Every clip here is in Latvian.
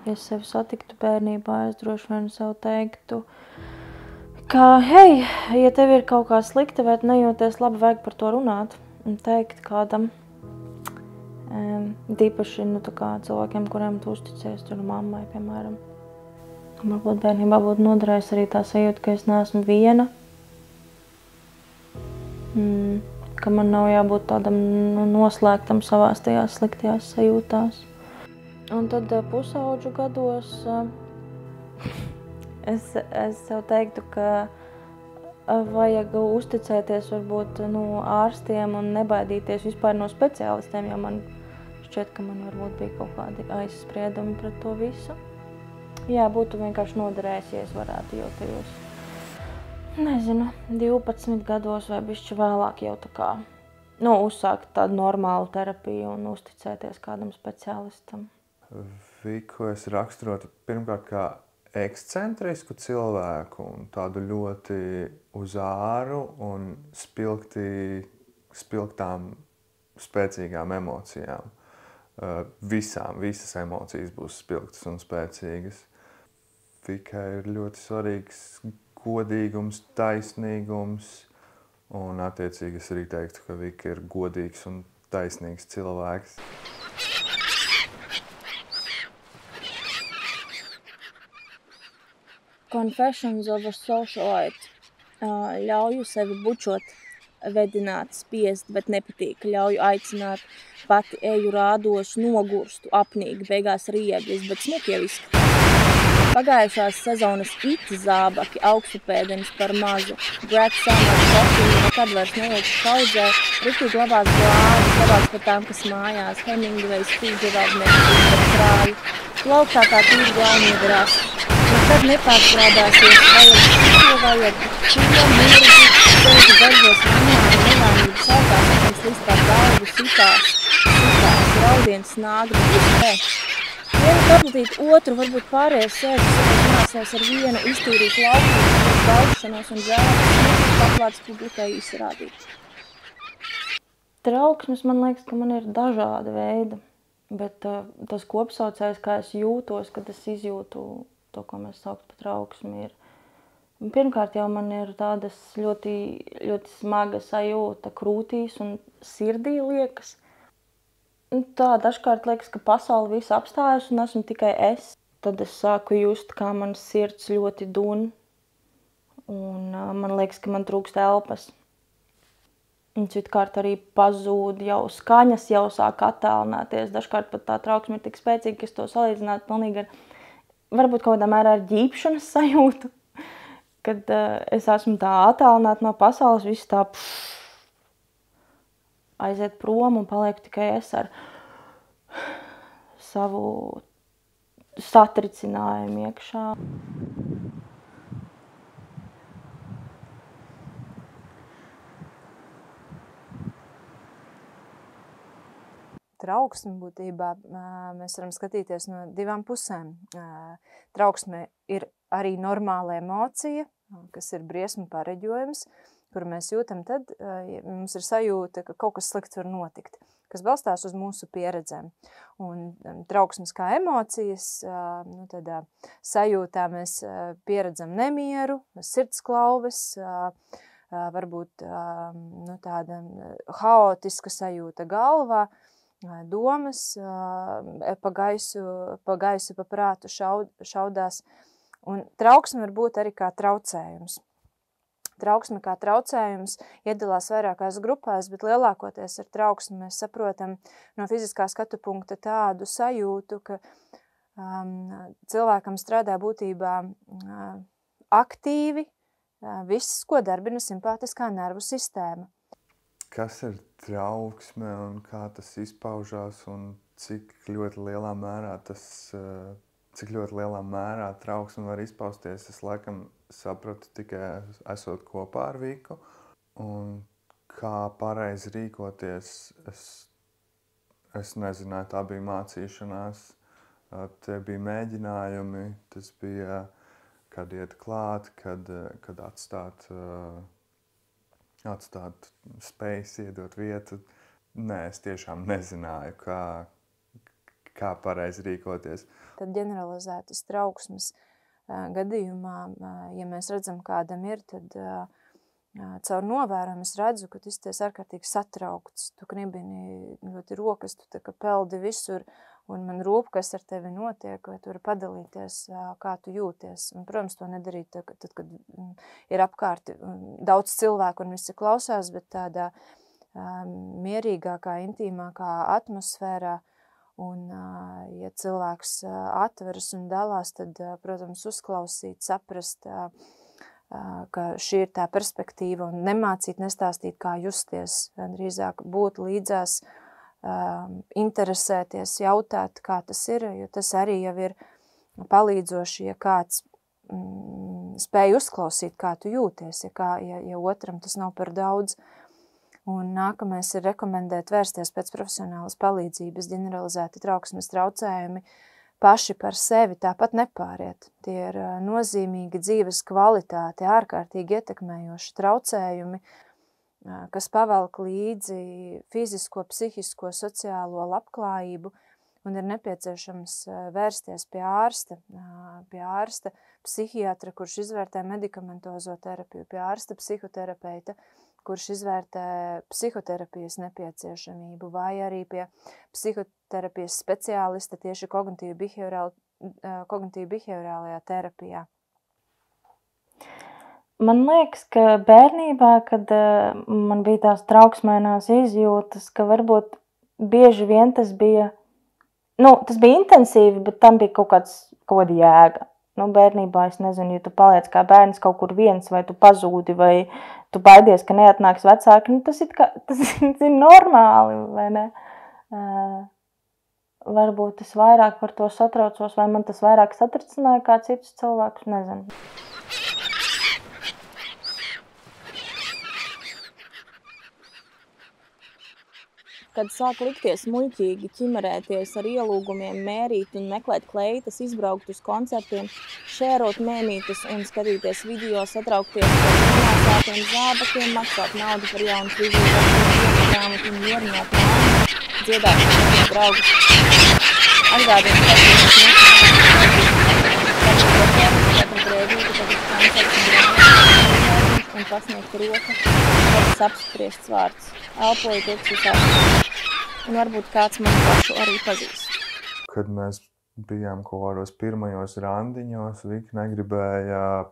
Ja es sevi satiktu bērnībā, es droši vien sev teiktu, ka, hei, ja tev ir kaut kā slikta vai nejūties labi, vajag par to runāt un teikt kādam. Tīpaši cilvēkiem, kuriem tu uzticies, tur mammai, piemēram. Varbūt bērnībā būtu noderējis arī tā sajūta, ka es neesmu viena. Ka man nav jābūt tādam noslēgtam savās tajās sliktajās sajūtās. Un tad pusaudžu gados es sev teiktu, ka vajag uzticēties varbūt ārstiem un nebaidīties vispār no speciālistiem, jo man šķiet, ka man varbūt bija kaut kādi aizspriedumi pret to visu. Jā, būtu vienkārši noderējis, ja es varētu jau tajos, nezinu, 12 gados vai bišķi vēlāk jau tā kā, uzsākt tādu normālu terapiju un uzticēties kādam speciālistam. Viku es raksturotu pirmkārt kā ekscentrisku cilvēku un tādu ļoti uz āru un spilgtām, spēcīgām emocijām. Visas emocijas būs spilgtas un spēcīgas. Vikai ir ļoti svarīgs godīgums, taisnīgums, un attiecīgi es arī teiktu, ka Vika ir godīgs un taisnīgs cilvēks. Confessions of a Socialite. Ļauju sevi bučot, vedināt, spiest, bet nepatīk. Ļauju aicināt, pati eju rādos, nogurstu, apnīgi, beigās riebjas, bet smuki jau izskatās. Pagājušās sezonas zābaki, augstupēdenis par mazu, Brad Summer, Sofija, nekad vairs nevilks kaudzē, riktīgi labās glāzes, labāks par tām, kas mājās, Hemingways, Fitzgeraldnieks, par krāju, plauktākā tīri galvniedarās. Nekad nepārstrādāsies, vajag to mierīgi, sēži veržos namā un nevainības augās, nekams vispār galvu sitās, raudiens nāgri, visu. Vienu paplutīt otru, varbūt pārējais sēžas, runāsies ar vienu, iztīrīt laukumu, baudšanos un žēlētas, paklāts publikai izrādīt. Trauksmes, man liekas, ka man ir dažāda veida, bet tas kopsaucējs, kā es jūtos, kad es izjūtu to, ko mēs saukt par trauksmi, ir. Pirmkārt jau man ir tādas ļoti, ļoti smaga sajūta krūtīs un sirdī liekas. Tā dažkārt liekas, ka pasaule visu apstājas un esmu tikai es. Tad es sāku just, kā mans sirds ļoti dun. Un man liekas, ka man trūkst elpas. Un citkārt arī pazūd jau skaņas, jau sāk attālināties. Dažkārt pat tā trauksme ir tik spēcīga, ka es to salīdzinātu pilnīgi ar, varbūt kaut kādā mērā ar ģīpšanas sajūtu. Kad es esmu tā attālināta no pasaules, viss tā aiziet prom un palieku tikai es ar savu satricinājumu iekšā. Trauksme būtībā mēs varam skatīties no divām pusēm. Trauksme ir arī normāla emocija, kas ir briesmu pareģojums, kuru mēs jūtam tad, ja mums ir sajūta, ka kaut kas slikts var notikt, kas balstās uz mūsu pieredzēm. Un trauksmes kā emocijas, tādā sajūtā mēs pieredzam nemieru, sirdsklauves, varbūt tāda haotiska sajūta galvā, domas, pa gaisu, pa prātu šaudās. Un trauksme var būt arī kā traucējums. Trauksme kā traucējums iedalās vairākās grupās, bet lielākoties ar trauksmi mēs saprotam no fiziskā skatu punkta tādu sajūtu, ka cilvēkam strādā būtībā aktīvi viss, ko darbina simpātiskā nervu sistēma. Kas ir trauksme un kā tas izpaužās un cik ļoti lielā mērā trauksme var izpausties, es laikam sapratu tikai esot kopā ar Viku. Un kā pareizi rīkoties, es nezināju, tā bija mācīšanās, tie bija mēģinājumi, tas bija, kad iet klāt, kad atstāt space, iedot vietu. Nē, es tiešām nezināju, kā pareizi rīkoties. Tad ģeneralizētas trauksmes gadījumā, ja mēs redzam, kādam ir, tad caur novērojumu es redzu, ka tu izties ārkārtīgi satraukts. Tu knibini ļoti rokas, tu tā kā peldi visur, un man rūp, kas ar tevi notiek, vai tu vari padalīties, kā tu jūties. Un, protams, to nedarīt tad, kad ir apkārt daudz cilvēku un visi klausās, bet tādā mierīgākā, intīmākā atmosfērā. Un, ja cilvēks atveras un dalās, tad, protams, uzklausīt, saprast, ka šī ir tā perspektīva un nemācīt, nestāstīt, kā justies, drīzāk būt līdzās, interesēties, jautāt, kā tas ir, jo tas arī jau ir palīdzoši, ja kāds spēj uzklausīt, kā tu jūties, ja otram tas nav par daudz. Un nākamais ir rekomendēt vērsties pēc profesionālas palīdzības, ģeneralizēti trauksmes traucējumi paši par sevi tāpat nepāriet. Tie ir nozīmīgi dzīves kvalitāti, ārkārtīgi ietekmējoši traucējumi, kas pavelk līdzi fizisko, psihisko, sociālo labklājību, un ir nepieciešams vērsties pie ārsta, psihiatra, kurš izvērtē medikamentozo terapiju, pie ārsta psihoterapeita, kurš izvērtē psihoterapijas nepieciešamību, vai arī pie psihoterapijas speciālista tieši kognitīvi-behaviorālajā terapijā. Man liekas, ka bērnībā, kad man bija tās trauksmēnās izjūtas, ka varbūt bieži vien tas bija intensīvi, bet tam bija kaut kāda jēga. Bērnībā, es nezinu, ja tu paliec kā bērns kaut kur viens, vai tu pazūdi, vai tu baidies, ka neatnāks vecāki, tas ir normāli, vai ne? Varbūt es vairāk par to satraucos, vai man tas vairāk satricināja kā citus cilvēkus, nezinu. Kad sāk likties muļķīgi ķimerēties ar ielūgumiem, mērīt un meklēt kleitas, izbraukt uz koncertiem, šērot mēmītes un skatīties video, satraukties par nomāsātiem zābakiem, maksāt naudu par jaunu frīzību, un mierināt māmu, dziedāt saviem draugus. Atgādīt, un pasniegt roka, kāds apspriests vārds, elpoju tieks visādi. Un varbūt kāds man pašu arī pazīst. Kad mēs bijām kaut kādos pirmajos randiņos, Vika negribēja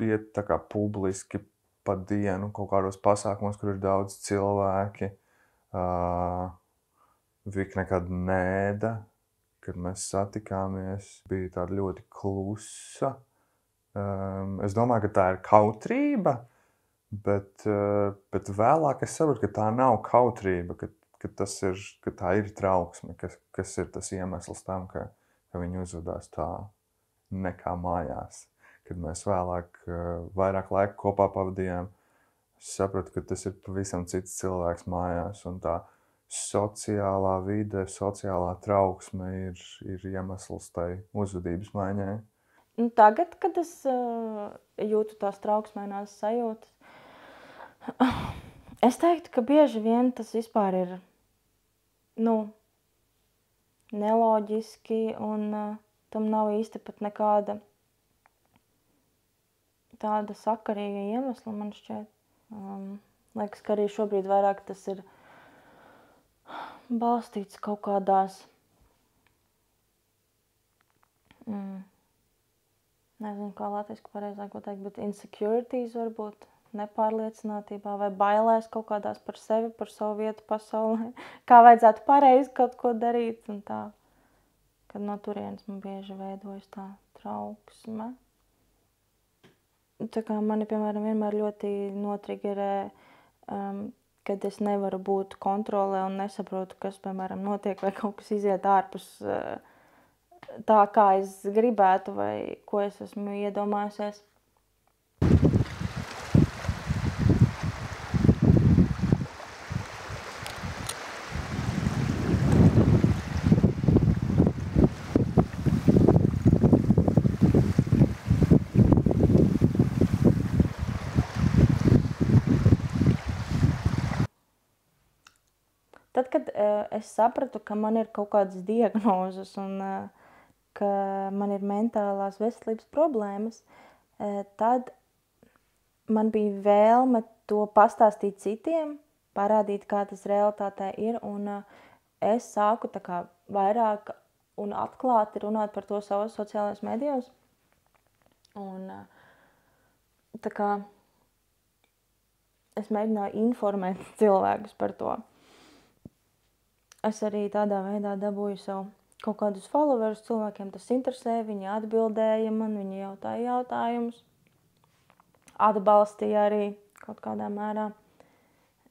iet tā kā publiski pa dienu kaut kādos pasākumos, kur ir daudz cilvēki. Vika nekad nēda, kad mēs satikāmies, bija tāda ļoti klusa. Es domāju, ka tā ir kautrība, bet vēlāk es saprotu, ka tā nav kautrība, ka tā ir trauksme, kas ir tas iemesls tam, ka viņi uzvedās tā nekā mājās. Kad mēs vēlāk vairāk laika kopā pavadījām, es sapratu, ka tas ir pavisam cits cilvēks mājās, un tā sociālā vide, sociālā trauksme ir iemesls tai uzvedības maiņai. Tagad, kad es jūtu tās trauksmēnās sajūtas, es teiktu, ka bieži vien tas vispār ir neloģiski, un tam nav īsti pat nekāda tāda sakarīga iemesla, man šķiet. Liekas, ka arī šobrīd vairāk tas ir balstīts kaut kādās, nezinu, kā latviski pareizāk pateikt, bet insecurities varbūt, nepārliecinātībā vai bailēs kaut kādās par sevi, par savu vietu pasaulē, kā vajadzētu pareizi kaut ko darīt, un tā, kad no turienes man bieži veidojas tā trauksme. Tā kā mani, piemēram, vienmēr ļoti notrigerē, kad es nevaru būt kontrolē un nesaprotu, kas, piemēram, notiek, vai kaut kas iziet ārpus tā, kā es gribētu, vai ko es esmu iedomājusies. Tad, kad es sapratu, ka man ir kaut kādas diagnozes un ka man ir mentālās veselības problēmas, tad man bija vēlme to pastāstīt citiem, parādīt, kā tas realitātē ir, un es sāku tā kā vairāk un atklāti runāt par to savos sociālajos medijos. Un tā kā es mēģināju informēt cilvēkus par to. Es arī tādā veidā dabūju sev kaut kādus followerus, cilvēkiem tas interesē, viņi atbildēja man, viņi jautāja jautājumus, atbalstīja arī kaut kādā mērā.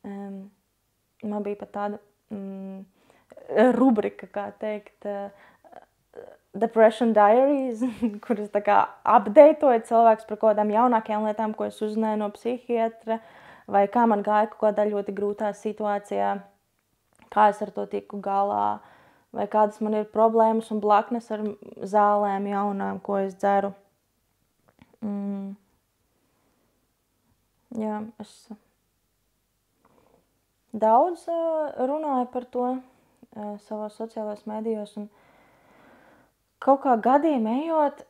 Man bija pat tāda rubrika, kā teikt, Depression Diaries, kuras tā kā updatēja cilvēks par kaut kādām jaunākajām lietām, ko es uzzināju no psihiatra, vai kā man gāja kaut kādā ļoti grūtā situācijā, kā es ar to tiku galā, vai kādas man ir problēmas un blaknes ar zālēm jaunām, ko es dzeru. Jā, es daudz runāju par to savos sociālajos medijos, un kaut kā gadiem ejot,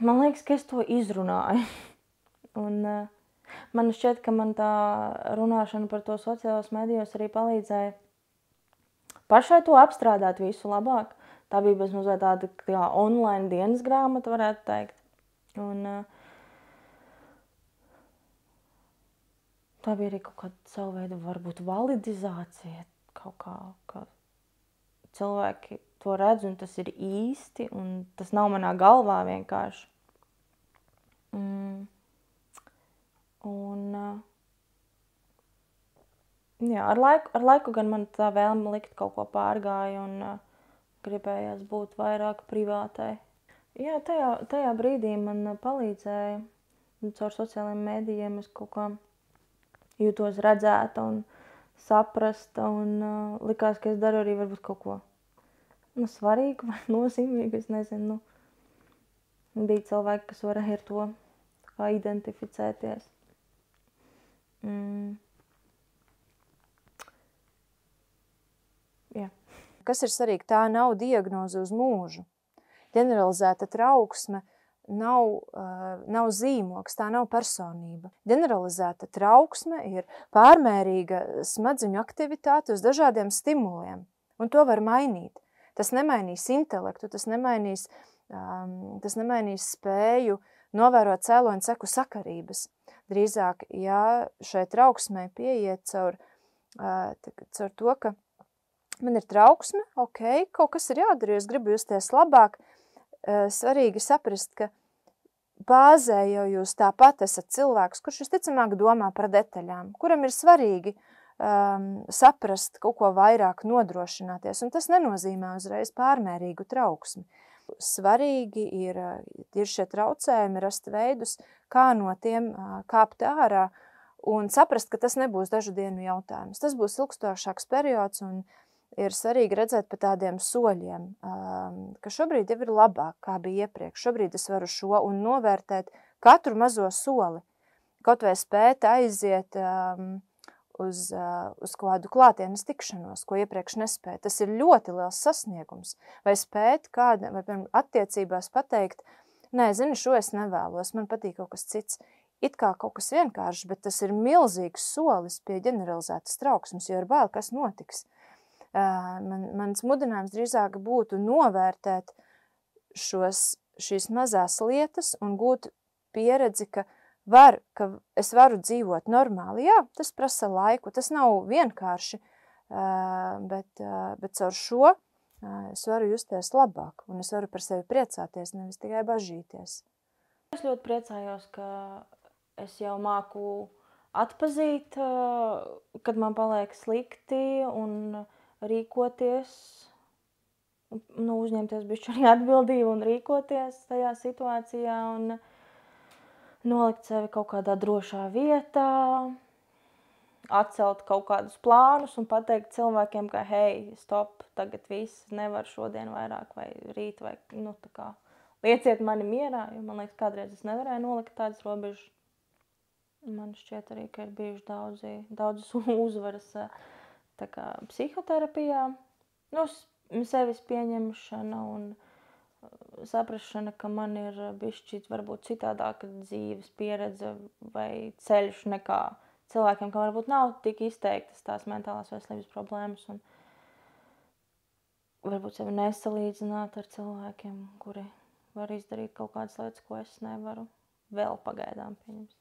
man liekas, ka es to izrunāju. Un man šķiet, ka man tā runāšana par to sociālajos medijos arī palīdzēja pašai to apstrādāt visu labāk. Tā bija bezmazliet tāda kā online dienas grāmata, varētu teikt. Un tā bija arī kaut kāda savu veidu, varbūt validizācija, kaut kā, ka cilvēki to redz un tas ir īsti, un tas nav manā galvā vienkārši. Jā, ar laiku gan man tā vēlme likt kaut ko pārgāja un gribējās būt vairāk privātai. Jā, tajā brīdī man palīdzēja, un caur sociālajiem medijiem es kaut kā jūtos redzēta un saprasta, un likās, ka es daru arī varbūt kaut ko svarīgu vai nozīmīgu, es nezinu. Bija cilvēki, kas varēja ar to kā identificēties. Jā. Kas ir svarīgi? Tā nav diagnoze uz mūžu. Ģeneralizēta trauksme nav zīmoks, tā nav personība. Ģeneralizēta trauksme ir pārmērīga smadzeņu aktivitāte uz dažādiem stimuliem, un to var mainīt. Tas nemainīs intelektu, tas nemainīs spēju novērot cēloņu seku sakarības. Drīzāk, ja šai trauksmei pieiet caur to, ka man ir trauksme, ok, kaut kas ir jādara, es gribu justies labāk, svarīgi saprast, ka bāzē jau jūs tāpat esat cilvēks, kurš visticamāk domā par detaļām, kuram ir svarīgi saprast, kaut ko vairāk nodrošināties, un tas nenozīmē uzreiz pārmērīgu trauksmi. Svarīgi ir šie traucējumi, rast veidus, kā no tiem kāpt ārā un saprast, ka tas nebūs dažu dienu jautājums. Tas būs ilgstošāks periods un ir svarīgi redzēt pa tādiem soļiem, ka šobrīd jau ir labāk, kā bija iepriekš. Šobrīd es varu šo un novērtēt katru mazo soli. Kaut vai spēt aiziet uz kaut kādu klātienes tikšanos, ko iepriekš nespēja. Tas ir ļoti liels sasniegums. Vai spēt vai attiecībās pateikt, nē, zini, šo es nevēlos, man patīk kaut kas cits. It kā kaut kas vienkāršs, bet tas ir milzīgs solis pie ģeneralizētas trauksmes, jo ir bail, kas notiks. Mans mudinājums drīzāk būtu novērtēt šīs mazās lietas un gūt pieredzi, ka es varu dzīvot normāli. Jā, tas prasa laiku, tas nav vienkārši, bet caur šo es varu justies labāk un es varu par sevi priecāties, nevis tikai bažīties. Es ļoti priecājos, ka es jau māku atpazīt, kad man paliek slikti un rīkoties, uzņemties bišķi arī atbildību un rīkoties tajā situācijā un nolikt sevi kaut kādā drošā vietā, atcelt kaut kādus plānus un pateikt cilvēkiem, ka hei, stop, tagad viss, nevar šodien vairāk vai rīt vai, tā kā lieciet mani mierā, jo man liekas, kādreiz es nevarēju nolikt tādas robežas. Man šķiet arī, ka ir bijuši daudzas uzvaras tā kā psihoterapijā, Nu, sevis pieņemšana un saprašana, ka man ir bišķīt varbūt citādāka dzīves pieredze vai ceļš nekā cilvēkiem, kam varbūt nav tik izteiktas tās mentālās veselības problēmas un varbūt sevi nesalīdzināt ar cilvēkiem, kuri var izdarīt kaut kādas lietas, ko es nevaru vēl pagaidām pieņemt.